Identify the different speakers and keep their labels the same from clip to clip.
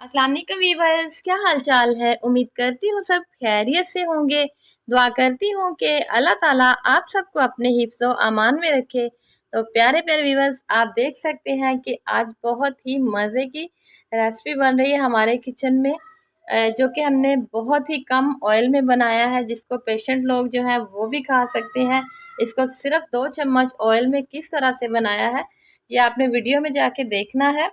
Speaker 1: अस्सलाम वालेकुम वीवर्स, क्या हाल चाल है। उम्मीद करती हूँ सब खैरियत से होंगे। दुआ करती हूँ कि अल्लाह ताला आप सबको अपने हिफ्ज़ व अमान में रखे। तो प्यारे प्यारे वीवर्स, आप देख सकते हैं कि आज बहुत ही मज़े की रेसिपी बन रही है हमारे किचन में, जो कि हमने बहुत ही कम ऑयल में बनाया है, जिसको पेशेंट लोग जो है वो भी खा सकते हैं। इसको सिर्फ 2 चम्मच ऑयल में किस तरह से बनाया है, ये आपने वीडियो में जाके देखना है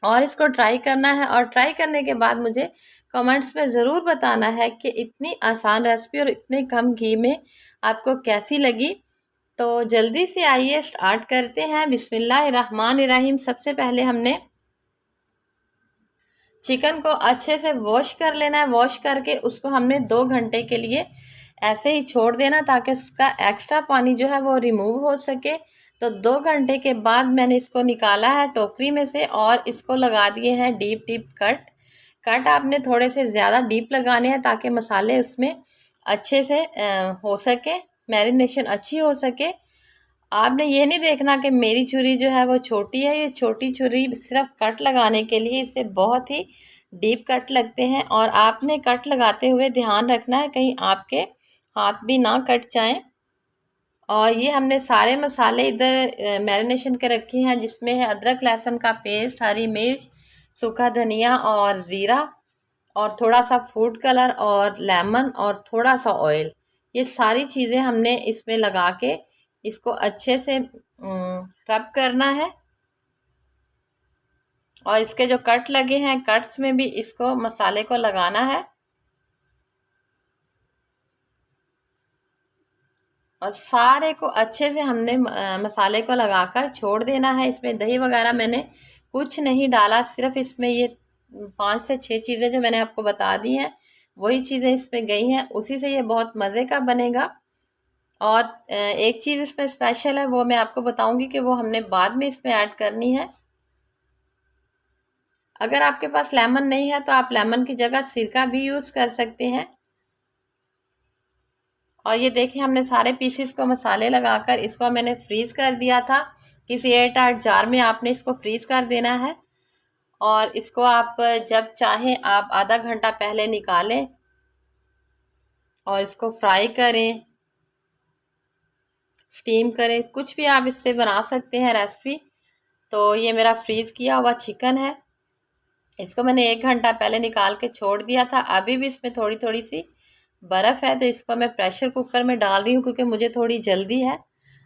Speaker 1: और इसको ट्राई करना है। और ट्राई करने के बाद मुझे कमेंट्स में ज़रूर बताना है कि इतनी आसान रेसिपी और इतने कम घी में आपको कैसी लगी। तो जल्दी से आइए स्टार्ट करते हैं। बिस्मिल्लाहिर्रहमानिर्रहीम। सबसे पहले हमने चिकन को अच्छे से वॉश कर लेना है। वॉश करके उसको हमने 2 घंटे के लिए ऐसे ही छोड़ देना, ताकि उसका एक्स्ट्रा पानी जो है वो रिमूव हो सके। तो 2 घंटे के बाद मैंने इसको निकाला है टोकरी में से और इसको लगा दिए हैं डीप डीप कट आपने थोड़े से ज़्यादा डीप लगाने हैं, ताकि मसाले उसमें अच्छे से हो सके, मैरिनेशन अच्छी हो सके। आपने ये नहीं देखना कि मेरी छुरी जो है वो छोटी है। ये छोटी छुरी सिर्फ कट लगाने के लिए, इससे बहुत ही डीप कट लगते हैं। और आपने कट लगाते हुए ध्यान रखना है कहीं आपके हाथ भी ना कट जाएं। और ये हमने सारे मसाले इधर मैरिनेशन के रखे हैं, जिसमें है अदरक लहसुन का पेस्ट, हरी मिर्च, सूखा धनिया और ज़ीरा, और थोड़ा सा फूड कलर और लेमन और थोड़ा सा ऑयल। ये सारी चीज़ें हमने इसमें लगा के इसको अच्छे से रब करना है। और इसके जो कट लगे हैं, कट्स में भी इसको मसाले को लगाना है। और सारे को अच्छे से हमने मसाले को लगाकर छोड़ देना है। इसमें दही वगैरह मैंने कुछ नहीं डाला, सिर्फ इसमें ये 5 से 6 चीज़ें जो मैंने आपको बता दी हैं वही चीज़ें इसमें गई हैं, उसी से ये बहुत मज़े का बनेगा। और एक चीज़ इसमें स्पेशल है, वो मैं आपको बताऊंगी कि वो हमने बाद में इसमें ऐड करनी है। अगर आपके पास लेमन नहीं है तो आप लेमन की जगह सिरका भी यूज़ कर सकते हैं। और ये देखिए, हमने सारे पीसेस को मसाले लगाकर इसको मैंने फ्रीज़ कर दिया था। किसी एयर टाइट जार में आपने इसको फ्रीज़ कर देना है। और इसको आप जब चाहें आप आधा घंटा पहले निकालें और इसको फ्राई करें, स्टीम करें, कुछ भी आप इससे बना सकते हैं रेसिपी। तो ये मेरा फ्रीज़ किया हुआ चिकन है, इसको मैंने 1 घंटा पहले निकाल के छोड़ दिया था। अभी भी इसमें थोड़ी थोड़ी सी बर्फ़ है, तो इसको मैं प्रेशर कुकर में डाल रही हूँ, क्योंकि मुझे थोड़ी जल्दी है।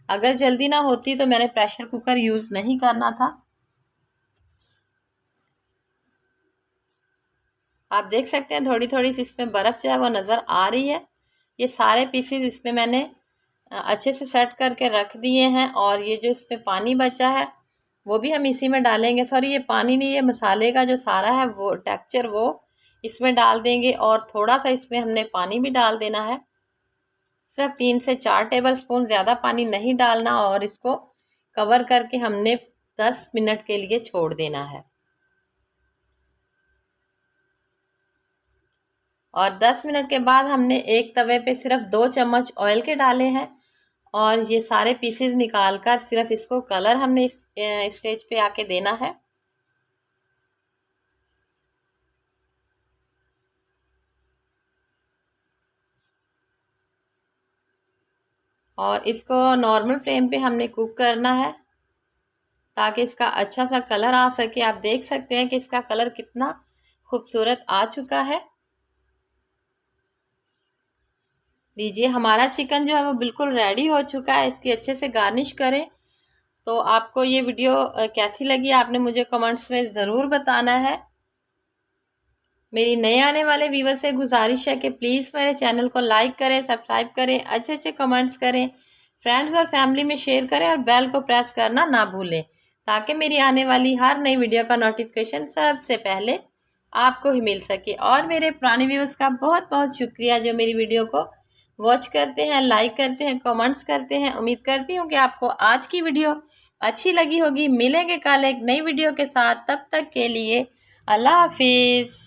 Speaker 1: अगर जल्दी ना होती तो मैंने प्रेशर कुकर यूज़ नहीं करना था। आप देख सकते हैं थोड़ी थोड़ी सी इसमें बर्फ़ जो है वो नज़र आ रही है। ये सारे पीसेस इसमें मैंने अच्छे से सेट करके रख दिए हैं। और ये जो इसमें पानी बचा है वो भी हम इसी में डालेंगे। सॉरी, ये पानी नहीं, ये मसाले का जो सारा है वो टेक्सचर वो इसमें डाल देंगे। और थोड़ा सा इसमें हमने पानी भी डाल देना है, सिर्फ 3 से 4 टेबल स्पून, ज़्यादा पानी नहीं डालना। और इसको कवर करके हमने 10 मिनट के लिए छोड़ देना है। और 10 मिनट के बाद हमने एक तवे पे सिर्फ 2 चम्मच ऑयल के डाले हैं। और ये सारे पीसेस निकाल कर सिर्फ इसको कलर हमने इस स्टेज पे आके देना है। और इसको नॉर्मल फ्लेम पे हमने कुक करना है, ताकि इसका अच्छा सा कलर आ सके। आप देख सकते हैं कि इसका कलर कितना खूबसूरत आ चुका है। लीजिए, हमारा चिकन जो है वो बिल्कुल रेडी हो चुका है। इसकी अच्छे से गार्निश करें। तो आपको ये वीडियो कैसी लगी आपने मुझे कमेंट्स में ज़रूर बताना है। मेरी नए आने वाले व्यूवर से गुजारिश है कि प्लीज़ मेरे चैनल को लाइक करें, सब्सक्राइब करें, अच्छे अच्छे कमेंट्स करें, फ्रेंड्स और फैमिली में शेयर करें और बेल को प्रेस करना ना भूलें, ताकि मेरी आने वाली हर नई वीडियो का नोटिफिकेशन सबसे पहले आपको ही मिल सके। और मेरे पुराने व्यूवर्स का बहुत बहुत शुक्रिया जो मेरी वीडियो को वॉच करते हैं, लाइक करते हैं, कमेंट्स करते हैं। उम्मीद करती हूँ कि आपको आज की वीडियो अच्छी लगी होगी। मिलेंगे कल एक नई वीडियो के साथ, तब तक के लिए अल्लाह हाफिज़।